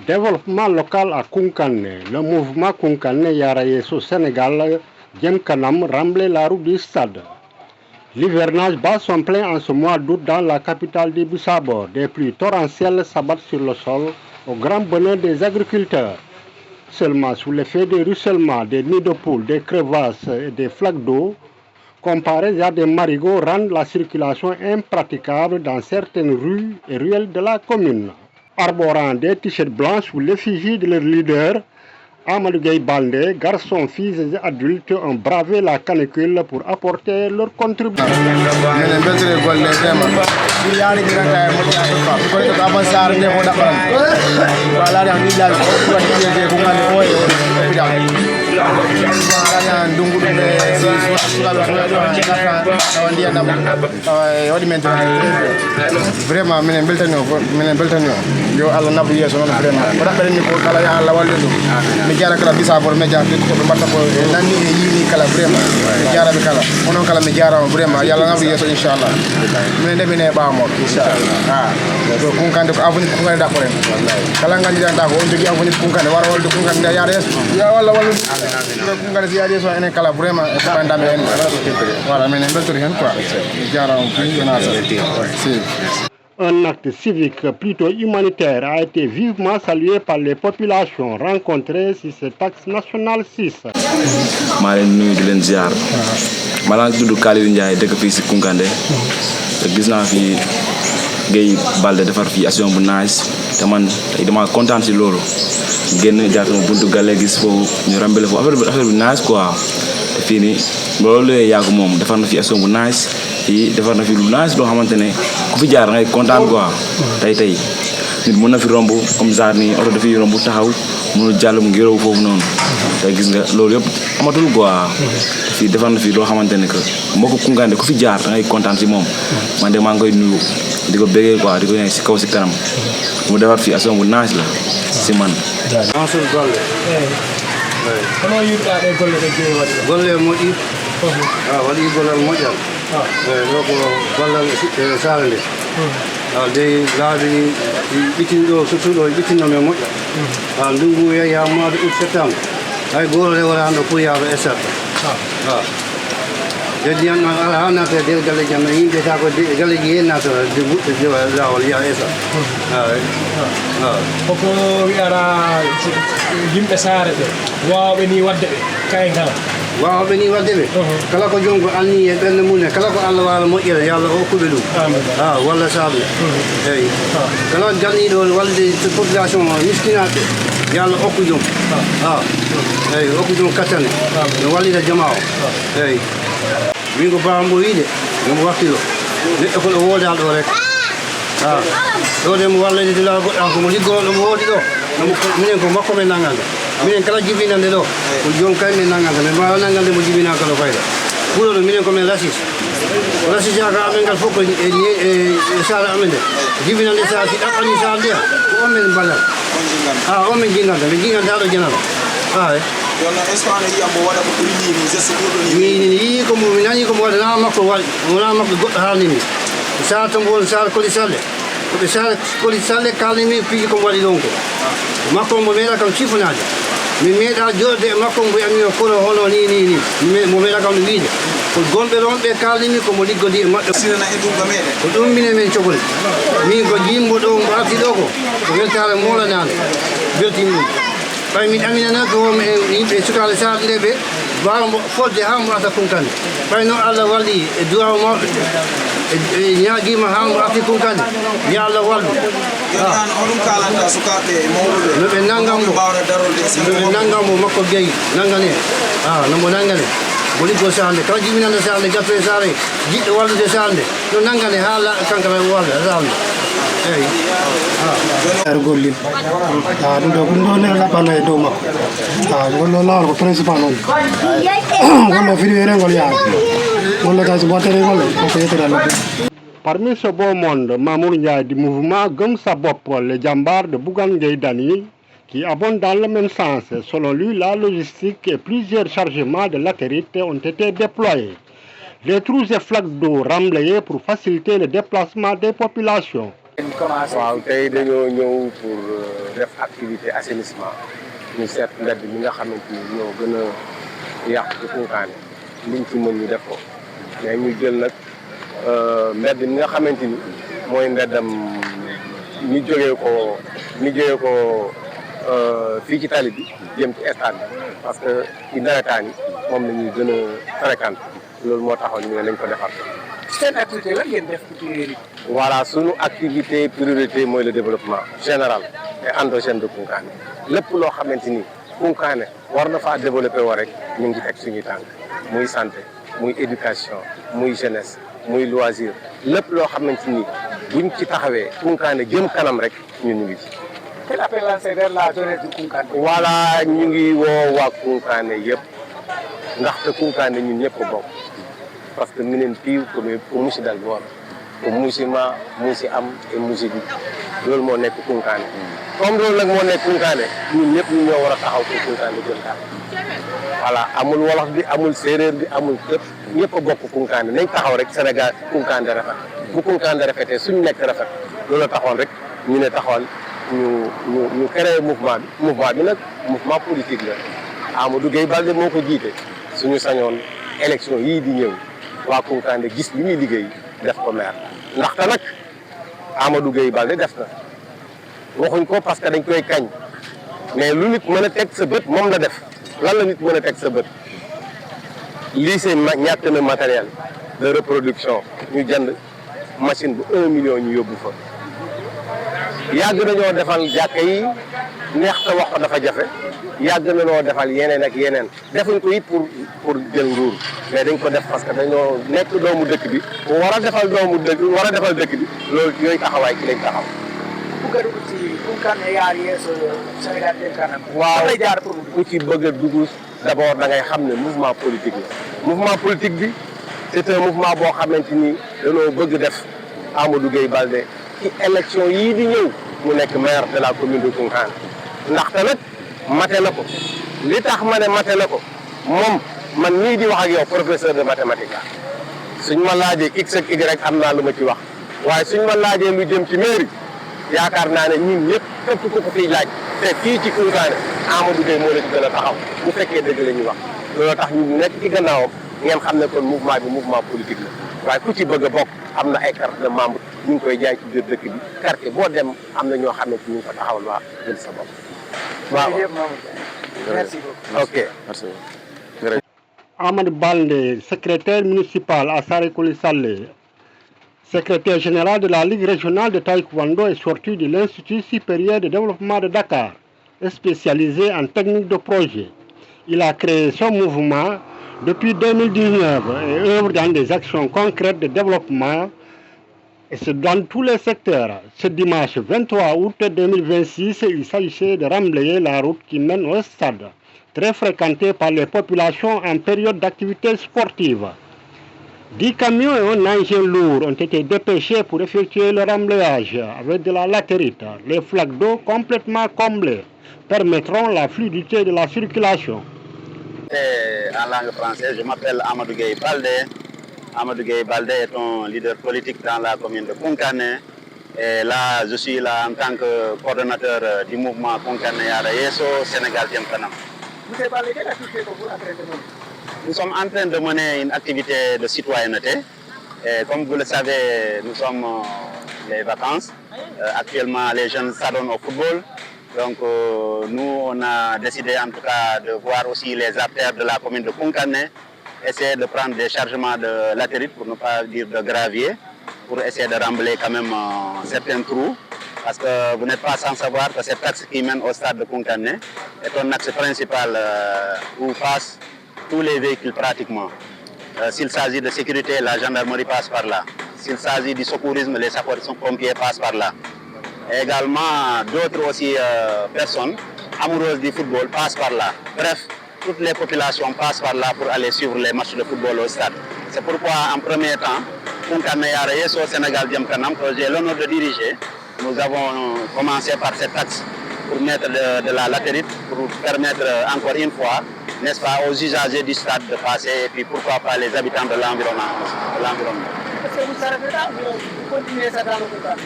Développement local à Kounkané. Le mouvement Kounkané Yarayesu au Sénégal, Djem Kanam, remblait la route du stade. L'hivernage bat son plein en ce mois d'août dans la capitale du Bissabo. Des pluies torrentielles s'abattent sur le sol au grand bonheur des agriculteurs. Seulement sous l'effet des ruissellements, des nids de poules, des crevasses et des flaques d'eau, comparés à des marigots rendent la circulation impraticable dans certaines rues et ruelles de la commune. Arborant des t-shirts blancs sous l'effigie de leur leader, Amadou Gueye Baldé, garçons, filles et adultes ont bravé la canicule pour apporter leur contribution. Vraiment minen beltanio yo Allah nabu yeso non vraiment ko dabbe ni ko kala ya Allah wallu mi jara kala bisa bor media ko be batta ko nanni e yini kala vraiment mi jara be kala onon kala mi jara vraiment yalla nabu yeso inshallah minen de mine ba mo inshallah do kun kande ko avuni ko ngada ko ren kala ngandi da ko on jogi avuni kun kande wara waldu kun kande ya res ya walla wallu kun kande ya res enen kala vraiment e ko ndambe en voilà minen beltori hen quoi jara on fi na sa si. Un acte civique plutôt humanitaire a été vivement salué par les populations rencontrées sur cet axe national 6. maa leen nuyu di leen ziar maa ngi tudd Kalidou Ndiaye dëkk fii si Koungandé te gis naa fi Gueye Baldé defar fii action bu nice te man tey dama kontaan si loolu génn jaar sama buntu gale gis foofu ñu rambale foofu affaire bu nice quoi te fii nii loolu yàgg moom defar na fi action bu nice fii defar na fi lu nice loo xamante ne ku fi jaar ngay kontaan quoi tey nit mën na fi romb comme ça nii oto dafay romb taxaw mënul jàll mu ngi réew foofu noonu tey gis nga loolu yëpp amatul quoi fii defar na fi loo xamante ne que mbokku Koungandé ku fi jaar da ngay kontaan si moom man de maa ngi koy nuyu di ko bégee quoi di ko nekk si kaw si kanam mu defar fii action bu nice la si man. Mansour Golle. Kono yirɗaɗe golle ɗe jeeyi waɗi Golle moƴƴi waɗi gollal moƴƴal ɗo ko gollal sare nde dey laabi ɓittini ɗo sottuɗo ɓittinnomi e moƴƴa ndungu yeeya mois de août septembre hay goto rewatano pour yaado estat jadi an ala ha nata e nder galleji am yimɓe ta ko galleji hen nata lawol yaa estat koko wi'ara yimɓe saare ɓe wawɓe ni wadde ɓe kayen kala wawɓe ni wadde ɓe kala ko joni ko anni e ɓerde mum e kala ko Allah waala moƴƴere yo Allah hokkuɓe ɗum walla saabu eyyi kala jalniɗo walde population miskinaɓe yo Allah hokku ɗum eyyi hokku ɗum kattane no wallita jama o eyyi min ko bambo wiide yomo wakkilo neɗɗo koɗo wooda ɗo rek ɗo de mo wallede dila goɗɗan komo liggoroɗo mo woodi ɗo minen ko makko men nangande minen kala jibinande ɗo ko joni kay men nangande men mbawa nangande mo jibina kala fayda ɓuuro ɗo minen komin rasis rasisaka amen ngal fof ko e sara amen nde jibinande sa si ɗaɓɓani sar ndeya ko on men ballal on men jinganta min jinganta ɗo janala mi yii komo mi nani komo waɗa na makko waɗi wona makko goɗɗo haalnimi sar to won sar koli salle koɓe sar koli salle kalnimi piiji komo waɗi ɗon ko makko mo meeɗa kam sifanade mi meeɗa jorde e makko mo wiyami o kono hono ni mo meeɗa kam no wiide ko gonɓe ɗon ɓe kalnimi komo liggodi e maɓɓe ko ɗum mine men cogoli min ko jimbo ɗo mo arti ɗo ko weltare molanade beltimi ɗum ɓay mi ɗaminana ko womi e yimɓe sukaɓe sar nde ɓe wawa fodde ha mo ata Koungandé ɓay noon Allah walli e duwaw mawɓe e ñaguima ha mo arti Koungandé yo Allah wallu noɓe nangammo makko Gueye nangane nomo nangane mo liggo sar nde kala jibinande sar nde gatto e sar e jiɗɗo wallude sar nde no nangane ha kankata walde sar nde eyyi ar gollin ɗum ɗo ɗum ɗo ne laɓɓano e dow makko gollo lawol ko principal on gollo fiɗi ngol yaha gollo taw so ɓottere gollo koko yettira lobbe. Parmi ce beau monde, Mamour Ndiaye du mouvement Gëm Sa Bopp, le jambar de Bougane Gueye Dany, qui abonde dans le même sens. Selon lui, la logistique et plusieurs chargements de latérite ont été déployés. Les trous et flaques d'eau remblayés pour faciliter le déplacement des populations. waaw tey dañoo ñëw pour def activité assainissement ñu seet mbedd mi nga xamante ni ñoo gën a yàq ci Koungheul liñ ci mën ñu def ko mais ñu jël nag mbedd mi nga xamante ni mooy mbeddam ñu jógee ko fii ci tali bi jëm ci stade bi parce que ci nawetaan yi moom la ñuy gën a fréquente loolu moo taxoon ñu ne nañ ko defar. seen activité la ngeen def ci mairie. voilà sunu activité priorité mooy le développement général et endogène de Koungheul lépp loo xamante ni Koungheul war na faa développé woo rek ñu ngi teg suñuy tànk muy santé muy éducation muy jeunesse muy loisir lépp loo xamante ni buñ ci taxawee Koungheul jëm kanam rek ñun ñu ngi ci. quel appel lancé vers la jeunesse du Koungheul. voilà ñu ngi woo waa Koungheul yëpp ndaxte Koungheul ñun ñëpp bokk parce que minen piiw ko musidal goto ko muusima muusi am e muusidi loolu moo nekk Koungheul comme loolu nag moo nekk Koungheul ñun ñëpp ñu ñoo war a taxaw pour Koungheul jëm kanam voilà amul wolof bi amul séeréer bi amul képp ñëpp a bokk Koungheul nañ taxaw rek Sénégal Koungheul rafet bu Koungheul rafetee suñu nekk rafet loolu taxoon rek ñu ne taxoon ñu créé mouvement bi nag mouvement politique la Amadou Gueye Balde moo ko jiite suñu sañoon élection yii di ñëw waa Koungheul gis li ñuy liggéey def ko maire ndaxte nag Amadou Gueye Balde def na waxuñ ko parce que dañ koy kañ mais lu nit mën a teg sa bët moom la def lan la nit mën a teg sa bët lycée ñàkk na matériel de reproduction ñu jënd machine bu 1 million ñu yóbbu fa yàgg nañoo defal jàkka yi neex te wax ko dafa jafe yàgg nañoo defal yeneen ak yeneen defuñ ko it pour jël nguur mais dañ ko def parce que dañoo nekk doomu dëkk bi war a defal dëkk bi loolu yooyu taxawaay ci lañ taxaw. ku gën a dugg ci Koungheul yaa yeesu Sénégal jëm kanam. waaw ku ci bëgg a dugg d'abord da ngay xam ne mouvement politique la. mouvement politique bi c'est un mouvement boo xamante ni dañoo bëgg def Amadou Gueye Balde ci élection yii di ñëw mu nekk maire de la commune de Koungheul ndaxte nag mate na ko li tax ma ne mate na ko moom man nii di wax ak yow professeur de mathématique la suñ ma laajee x ak y am naa lu ma ci wax waaye suñ ma laajee lu jëm ci mairie yaakaar naa ne ñun ñëpp képp ku ko fiy laaj te fii ci Koungheul Amadou Gueye moo la ci gën a taxaw bu fekkee dëgg la ñuy wax loolu tax ñu nekk ci gannaawam ngeen xam ne kon mouvement bi mouvement politique la waaye ku ci bëgg a bokk am na ay carte de membre ñu ngi koy jaay ci biir dëkk bi quartier boo dem am na ñoo xam ne ñu ngi ko taxawal waa jël sa bopp. waaw merci beaucoup. ok merci. Ahmad Balde, secrétaire municipal à Sarekuli Saleh, secrétaire général de la Ligue régionale de taekwondo est sorti de l'Institut supérieur de développement de Dakar, spécialisé en technique de projet. Il a créé son mouvement depuis 2019 et œuvre dans des actions concrètes de développement et c'est dans tous les secteurs. Ce dimanche 23 août 2026, il s'agissait de remblayer la route qui mène au stade, très fréquenté par les populations en période d'activité sportive. 10 camions et un engin lourd ont été dépêchés pour effectuer le remblayage avec de la latérite. Les flaques d'eau complètement comblées permettront la fluidité de la circulation. En langue française, je m'appelle Amadou Gueye Balde. Amadou Gueye Balde est un leader politique dans la commune de Koungheul. Et là, je suis là en tant que coordonnateur du mouvement Koungheul Yara Yesso Sénégal Jëm Kanam. Vous avez parlé de quelle activité que vous êtes en train de mener? Nous sommes en train de mener une activité de citoyenneté. Et comme vous le savez, nous sommes les vacances. Actuellement, les jeunes s'adonnent au football. Donc, nous, on a décidé en tout cas de voir aussi les artères de la commune de Koungheul, essayer de prendre des chargements de latérite, pour ne pas dire de gravier, pour essayer de remblayer quand même certains trous. Parce que vous n'êtes pas sans savoir que cet axe qui mène au stade de Koungheul est un axe principal où passent tous les véhicules pratiquement. S'il s'agit de sécurité, la gendarmerie passe par là. S'il s'agit du secourisme, les sapeurs-pompiers passent par là. Et également, d'autres aussi personnes amoureuses du football passent par là. Bref, toutes les populations passent par là pour aller suivre les matchs de football au stade. C'est pourquoi, en premier temps, Koungheul Yara Yesso Sénégal Jëm Kanam, que j'ai l'honneur de diriger, nous avons commencé par cet axe pour mettre de la latérite, pour permettre encore une fois, n'est-ce pas, aux usagers du stade de passer et puis pourquoi pas les habitants de l'environnement. Est-ce que vous savez là, vous continuez ça dans le Koungheul?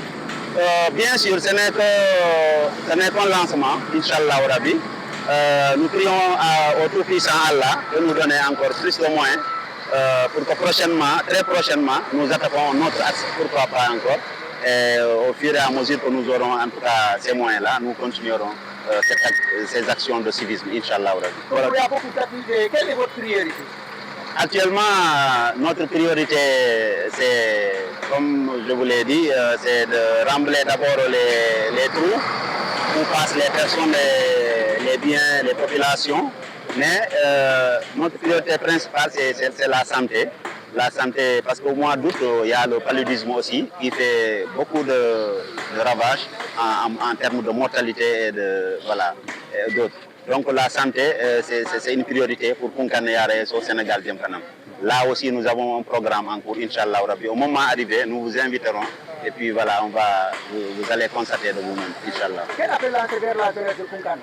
Bien sûr, ce n'est qu'un lancement, Inch'Allah au Rabbi. Nous prions au Tout-Puissant Allah de nous donner encore plus de moyens pour que prochainement, très prochainement, nous attaquons notre axe, pourquoi pas encore. Et au fur et à mesure que nous aurons en tout cas ces moyens-là, nous continuerons ces actions de civisme, Inch'Allah. Voilà. Il y a beaucoup d'activités. Quelle est votre priorité? Actuellement, notre priorité, c'est, comme je vous l'ai dit, c'est de rembler d'abord les trous où passent les personnes, les biens, les populations. Mais notre priorité principale, c'est la santé. La santé, parce qu'au mois d'août, il y a le paludisme aussi, qui fait beaucoup de ravages en termes de mortalité et d'autres. Donc la santé, c'est une priorité pour Kounkané Yara au Sénégal Djem Kanam. Là aussi, nous avons un programme en cours, Inch'Allah Rabbi. Au moment arrivé, nous vous inviterons et puis voilà, vous allez constater de vous-même, Inch'Allah. Quel appel lancé vers la jeunesse de Kounkané?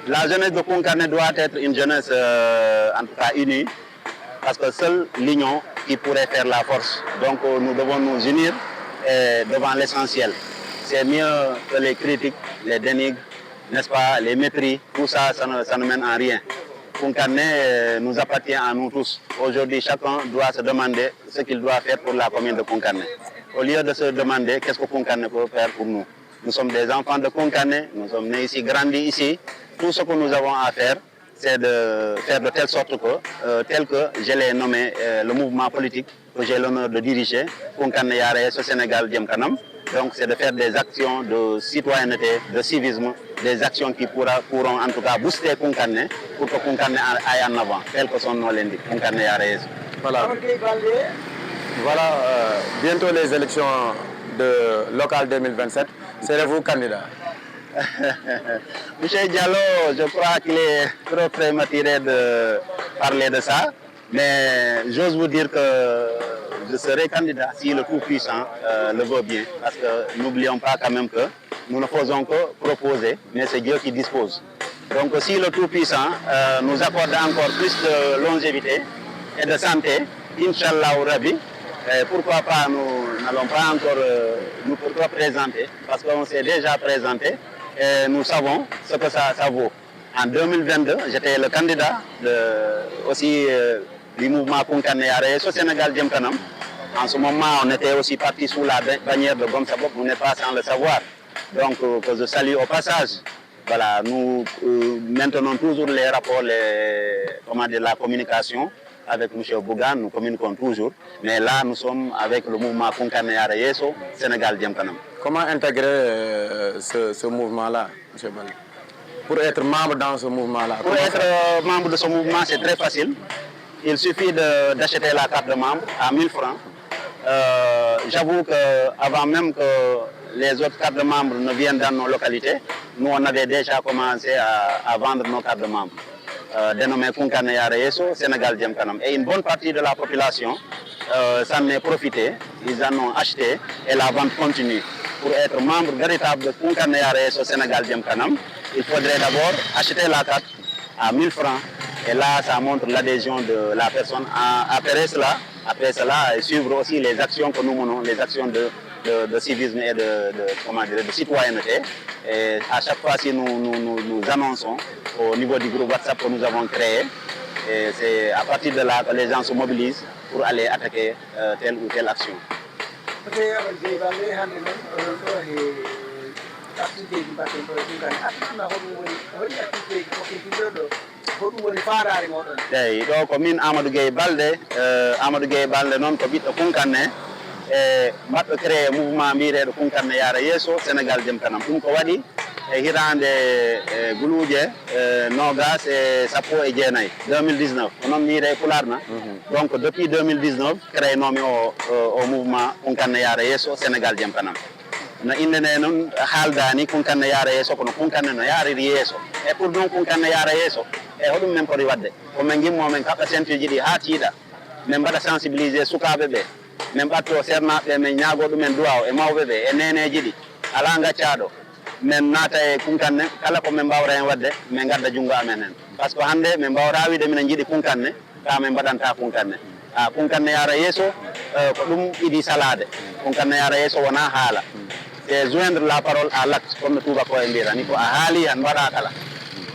La jeunesse de Kounkané doit être une jeunesse en tout cas unie, parce que seule l'union qui pourrait faire la force. Donc nous devons nous unir devant l'essentiel. C'est mieux que les critiques, les dénigres, n'est-ce pas, les mépris, tout ça, ça ne mène à rien. Kounkané nous appartient à nous tous. Aujourd'hui, chacun doit se demander ce qu'il doit faire pour la commune de Kounkané. Au lieu de se demander qu'est-ce que Kounkané peut faire pour nous. Nous sommes des enfants de Kounkané, nous sommes nés ici, grandis ici. Tout ce que nous avons à faire, c'est de faire de telle sorte que, tel que je l'ai nommé le mouvement politique que j'ai l'honneur de diriger, Kounkané Yara au Sénégal Djem Kanam. Donc c'est de faire des actions de citoyenneté, de civisme, des actions qui pourront en tout cas booster Kounkané pour que Kounkané aille en avant, tel que son nom l'indique, Kounkané Yara. Voilà. Voilà, bientôt les élections locales 2027. Serez-vous candidat? Monsieur Diallo, je crois qu'il est trop prématuré de parler de ça, mais j'ose vous dire que je serai candidat si le Tout-Puissant le veut bien, parce que n'oublions pas quand même que nous ne faisons que proposer, mais c'est Dieu qui dispose. Donc si le Tout-Puissant nous accorde encore plus de longévité et de santé, Inch'Allah au Rabbi, pourquoi pas nous n'allons pas encore nous présenter, parce qu'on s'est déjà présenté et nous savons ce que ça vaut. En 2022, j'étais le candidat aussi du mouvement Kounkané Yara au Sénégal Djem Kanam. En ce moment, on était aussi parti sous la bannière de Gomsabok, vous n'êtes pas sans le savoir. Donc, que je salue au passage. Voilà, nous maintenons toujours les rapports, la communication avec M. Bougan, nous communiquons toujours. Mais là, nous sommes avec le mouvement Kounkané Yara au Sénégal Djem Kanam. Comment intégrer ce mouvement-là, M. Bal? Pour être membre dans ce mouvement-là? Pour être membre de ce mouvement, c'est très facile. Il suffit d'acheter la carte de membre à 1000 francs. J'avoue qu'avant même que les autres cartes de membres ne viennent dans nos localités, nous on avait déjà commencé à vendre nos cartes de membres, dénommées Kounkané Yara au Sénégal Djem Kanam. Et une bonne partie de la population s'en est profité, ils en ont acheté et la vente continue. Pour être membre véritable de Kounkané Yara au Sénégal Djem Kanam, il faudrait d'abord acheter la carte à 1000 francs. Et là, ça montre l'adhésion de la personne. Après cela, suivre aussi les actions que nous menons, les actions de civisme et de citoyenneté. Et à chaque fois, si nous annonçons au niveau du groupe WhatsApp que nous avons créé, et c'est à partir de là que les gens se mobilisent pour aller attaquer telle ou telle action. eyi ɗo ko min Amadou Gueye Balde noon ko ɓiɗɗo Kounkané e mbaɗɗo créé mouvement mbiyeteɗo Kounkané Yara yeeso Sénégal Djem Kanam. Ɗum ko waɗi e hitande guluuje nogas e sappo e jeenayyi 2019 ko noon mbiyeɗe Pularna. Donc depuis 2019 créenomi o mouvement Kounkané Yara yeeso Sénégal Djem Kanam. No inde nde noon haaldani Kounkané Yara yeeso kono Kounkané no yariri yeeso. E pour ɗum Kounkané Yara yeeso e hoɗum men poti wadde ko min gimmomin kaɓɓa centuji ɗi ha tiiɗa min mbaɗa sensibilisé sukaɓe ɓe min ɓatto sernaɓe min ñaago ɗumen duwaw e mawɓe ɓe e neneji ɗi ala gaccaɗo min naata e Kounkané kala ko min mbawra hen wadde min gadda junggo amen hen par ce que hande min mbawra wiide minen jiiɗi Kounkané ka min mbaɗanta Kounkané Kounkané Yara yeeso ko ɗum iɗi salade Kounkané Yara yeeso wona haala c'est joindre la parole à l'acte comme no tubako e mbira ni ko a haali han mbaɗa kala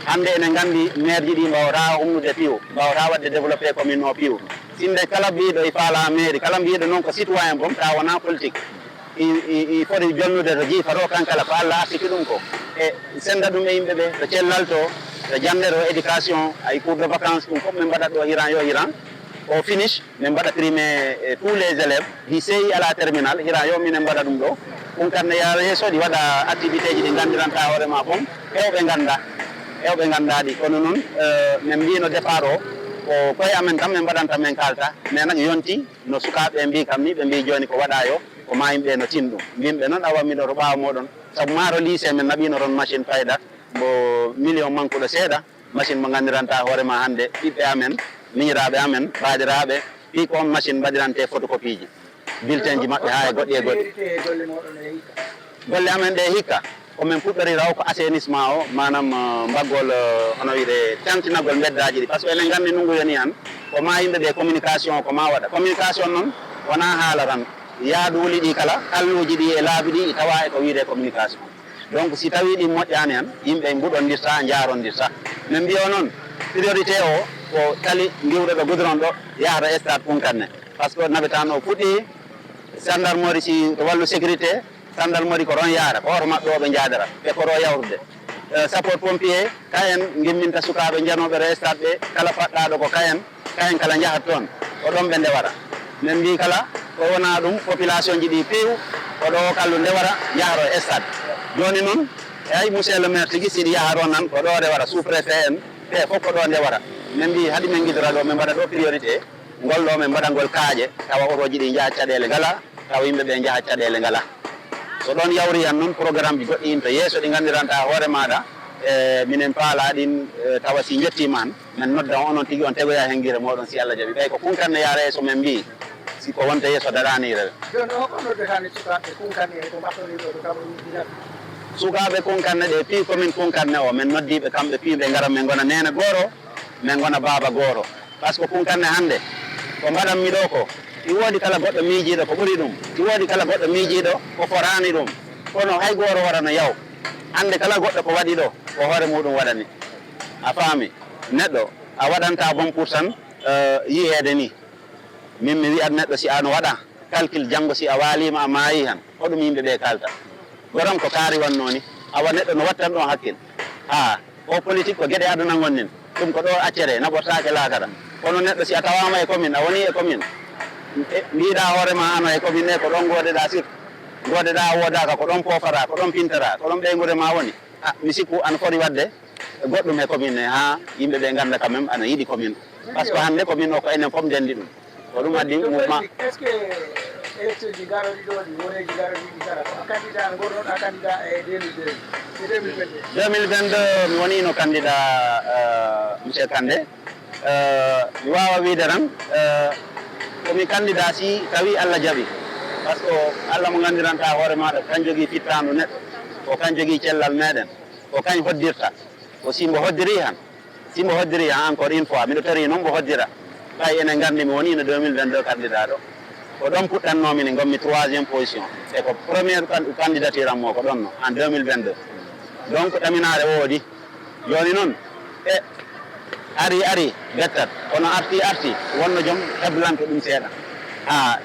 hande enen gandi maire ji ɗi mbawata umnude piiw mbawata wadde développé commune o piiw sinde kala mbiɗo e faala mairie kala mbiɗo noon ko citoyen boom ta wona politique i foti jonnude to jiifaro kankala ko Allah artiki ɗum ko e senda ɗum e yimɓeɓe to cellal to jande to éducation ay cours de vacances ɗum fof min mbaɗat ɗo hiran yo hiran au finish min mbaɗa primé tous les élèves du CI à la terminale hiran yo minen mbaɗa ɗum ɗo ɗum kamne yaara yeeso ɗi waɗa activité ji ɗi gandiranta hoorema boom hewɓe ganda ɗi kono noon min mbino départ o ko koye amen kam min mbaɗanta min kalta mais nag yonti no sukaɓe mbi kam ni ɓe mbi joni ko waɗa yo ko ma yimɓe no tin ɗum mbimɓe noon awammiɗo to ɓaawa moɗon saabu maaro lycée min naɓino toon machine fayda mo million manqueɗo seeɗa machine mo gandiranta hoorema hande ɓiɓɓe amen miñiraɓe amen baɗiraɓe ɓi ko on machine mbaɗirante photocopie ji bulletin ji maɓɓe ha e goɗɗi e goɗɗi golle amen ɗe hikka komin puɗɗori raw ko assainissement o manam mbaggol hono wiide tantinagol beddaji ɗi par ce que enen gandi nungu yoni han ko ma yimɓeɓe communication ko ma waɗa communication noon wona haala tan yaaduuli ɗi kala kalluji ɗi e laabi ɗi tawa e ko wiide communication donc si tawi ɗi moƴƴani han yimɓe mbuɗondirta jarondirta min mbiyo noon priorité o ko tali ndiwɗo ɗo goudron ɗo yahata stade Kounkané par ce que naɓetan o fuɗɗi gendarmerie si to wallu sécurité gendarmerie ko ron yaara ko hoto maɓɓe o ɓe jaadara ɓe koro yawrude sapeur pompier kayen gimminta sukaɓe janoɓe to stade ɓe kala faɗɗaɗo ko kayen kala jahat toon ko ɗon ɓe ndewara min mbi kala ko wona ɗum population ji ɗi piiw oɗo kallu ndewara yaharo e stade joni noon ay monsieur le maire tigui siɗi yaharo nan ko ɗo ndewara sous préfet en te fof ko ɗo ndewara min mbi haɗi min guidora ɗo min mbaɗa ɗo priorité ngol ɗo min mbaɗa ngol kaaje tawa otoji ɗi jaaha caɗele ngala tawa yimɓeɓe jaaha caɗele ngala so ɗon yawri han noon programme ji goɗɗi to yeeso ɗi gandiranta hoore maɗa minen paala ɗin tawa si jettima han min nodda onon tigui on tegoya hen guire moɗon si Allah jaaɓi ɓay ko Kounkané yaara yeeso min mbi si ko wonta yeeso daɗanire joni hoko noddetani sukaɓe Kounkané ko mbaɗɗoniɗo to kam ɗum sukaɓe Kounkané ɗe pi commune Kounkané o min noddiɓe kamɓe piɓe gara min gona nene gooro min gona baaba gooro par ce que Kounkané hande ko mbaɗanmi ɗo ko i woodi kala goɗɗo miijiɗo ko ɓuri ɗum i woodi kala goɗɗo miijiɗo ko forani ɗum kono hay gooro waɗano yaw hande kala goɗɗo ko waɗi ɗo ko hoore muɗum waɗani a faami neɗɗo a waɗanta bon pour tan yiyeede ni min mi wiyat neɗɗo si ano waɗa calcul janggo si a waalima a maayi han hoɗum yimɓeɓe kalta goram ko kaari wanno ni awa neɗɗo no wattan ɗon hakkil ha o politique ko gueɗe aduna gonnin ɗum ko ɗo accere naɓortake laakata kono neɗɗo si a tawama e commune a woni e commune mbiɗa hoorema ano e commune ɗe ko ɗon godeɗa sir godeɗa wodaka ko ɗon pofata ko ɗon pintata ko ɗon ɓeygude ma woni mi sikku an foti wadde goɗɗum e commune he ha yimɓeɓe ganda quand même ana yiiɗi commune par ce que hande commune o ko enen foof dendi ɗum ko ɗum addi mouvement est ce que élection ji garoɗi ɗo ɗi woneji garoɗi ɗi gara ko candidat gonɗon a candidat e 2022 mi woni no candidat monsieur Kandé mi wawa wiide tan komi candidat si tawi Allah jaaɓi par ce que Allah mo gandiranta hoore maɗa kan jogui fittandu neɗɗo ko kan jogui cellal meɗen ko kañ hoddirta ko simbo hoddiri han encore une fois miɗo tori noon mbo hoddira ɓay enen gandi mi woni no 2022 candidat ɗo ko ɗon puɗɗannomi ne gommi 3e position e ko premiére candidature am mo ko ɗon no en 2022 donc ɗaminare woodi joni noon ari bettat kono arti wonno joom heblante ɗum seeɗa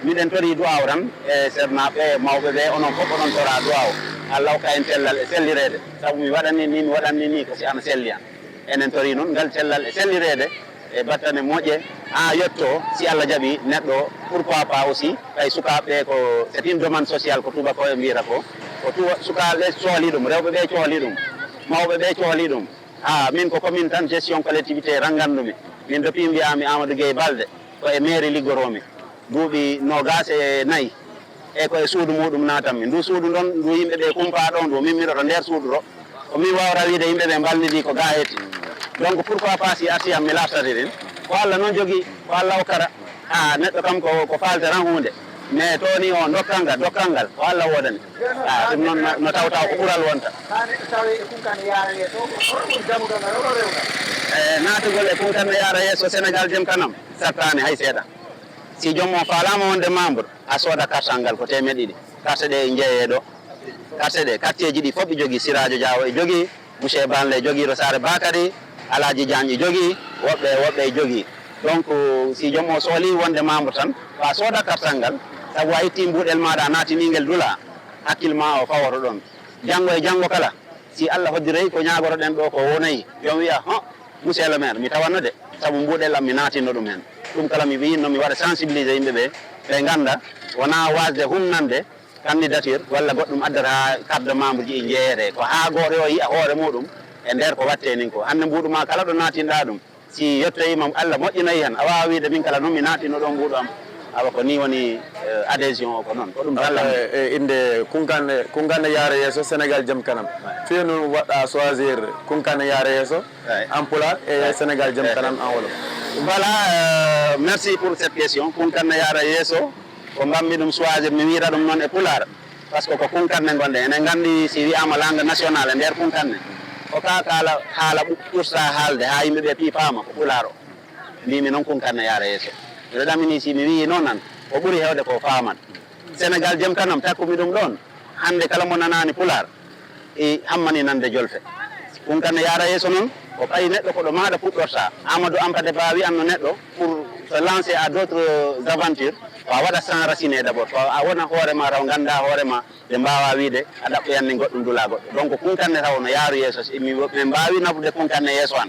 miɗen tori duwaw tan e sernaɓe mawɓe ɓe onon fof oɗon tora duwaw Allah ka en cellal e sellirede saabu mi waɗanni ni ko si ana selli an enen tori noon ngal cellal e sellirede e battane moƴƴe ha yetto si Allah jaaɓi neɗɗo pourquoi pas aussi kay sukaɓe ko c'est une demande sociale ko tubako e mbiyata ko sukaɓe cohli ɗum rewɓe ɓe cohli ɗum mawɓe ɓe cohli ɗum min ko commune tan gestion collectivité rangandumi min depuis mbiyami Amadou Gueye Balde ko e mairie liggoromi duuɓi 24 e koye suudu muɗum natanmi ndu suudu ɗon ndu yimɓeɓe kumpa ɗon ɗo min miɗoto nder suudu ɗo ko min wawra wiide yimɓeɓe mballidi ko ga heeti donc pourquoi pas si arti am mi laftatirin ko Allah noon jogui ko Allah hokkata neɗɗo kam ko falteran hunde mais to ni o dokkal ngal ko Allah wodani ɗum noon no tawtaw ko ɓuural wonta natugol e Kounkané yaara yeeso Sénégal jëm kanam sattani hay seeɗa si joom o falama wonde membre a sooda carte ngal ko 200 carte ɗe jeeye ɗo quartier ji ɗi fof ɓe jogii Siradio Diawo e jogii monsieur Banle e jogii Rosare Bakary Alaji Diagne e jogii woɓɓe e jogii donc si joom o sohli wonde membre tan wa sooda kartal ngal sabu a itti mbuɗel maɗa a natiningel dula hakkille ma o fawoto ɗon janngo e janngo kala si Allah hoddiray ko ñagoroɗen ɗo ko wonayi joom wiya monsieur le maire mi tawanno de sabu mbuɗel am mi natinno ɗum hen ɗum kala mi wiyinno mi waɗa sensibilisé yimɓe ɓe ganda wona wasde humnande candidature walla goɗɗum addata carte membre ji jeeyete ko ha goto o yiya hoore muɗum e nder ko watte nin ko hande mbuɗu ma kala ɗo natinɗa ɗum si yettoyima Allah moƴƴinayi hen a wawa wiide min kala noon mi natinno ɗon mbuɗu am awa ko ni woni adhésion o ko noon ko ɗum inde kunkande yaara yeeso Sénégal jam kanam fiya noon waɗɗa choisir kunkande yaara yeeso en pulaar et Sénégal jam kanam en wolof. Voilà, merci pour cette question. Kunkande yaara yeeso ko mbammi ɗum choisir mi wiira ɗum noon e pulaar par ce que ko kunkande gonɗe enen gandi si wiyama langue nationale e nder kunkande ko kakala haala ɓurta haalde ha yimɓeɓe piipama ko pulaar o mbimi noon kunkande yaara yeeso mbiɗo ɗamini si mi wi noon nan ko ɓuuri hewde ko faman Sénégal jam kanam takkumi ɗum ɗon hande kala mo nanani pulaar e hammani nande jolfe kunkande yaara yeeso noon ko ɓayi neɗɗo koɗo maɗa puɗɗorta Amadou Ampade Ba anno neɗɗo pour se lancer à d'autres aventures ko a waɗa s'enraciner d'abord ko a wona hoorema taw ganda hoorema ɓe mbawa wiide a ɗaɓɓoyanni goɗɗum dula goɗɗo donc kunkande taw no yaaru yeeso ɓe mbawi nafude kunkande yeeso an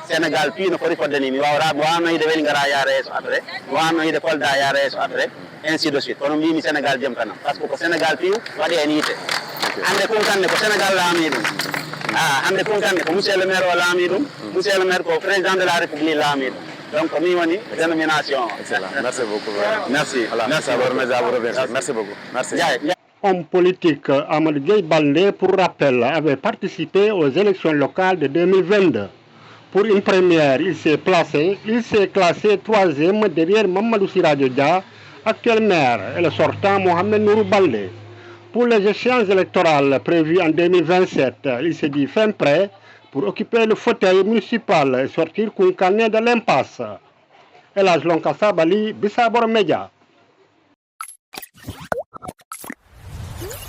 Sénégal piino foti fodde ni mi wawanoyde weli gara yaara yeeso après mi wawanoyde Kolda yaara yeeso après ainsi de suite kono mbimi Sénégal jam kanam par ce que ko Sénégal piiw waɗi hen yiite hande kunkande ko Sénégal laami ɗum hande kunkande ko monsieur le maire o laami ɗum monsieur le maire ko président de la république laami ɗum donc mi woni dénomination excellent merci beaucoup merci merci beaucoup merci. Homme politique Amadou Gueye Baldé, pour rappel, avait participé aux élections locales de 2022. Pour une première, il s'est classé troisième derrière Mamadou Siradio Dia, actuel maire, et le sortant Mohamed Nourou Baldé. Pour les échéances électorales prévues en 2027, il s'est dit fin prêt pour occuper le fauteuil municipal et sortir Kounkané de l'impasse. Elhadj Lonkassa Bali, Bissabor Média.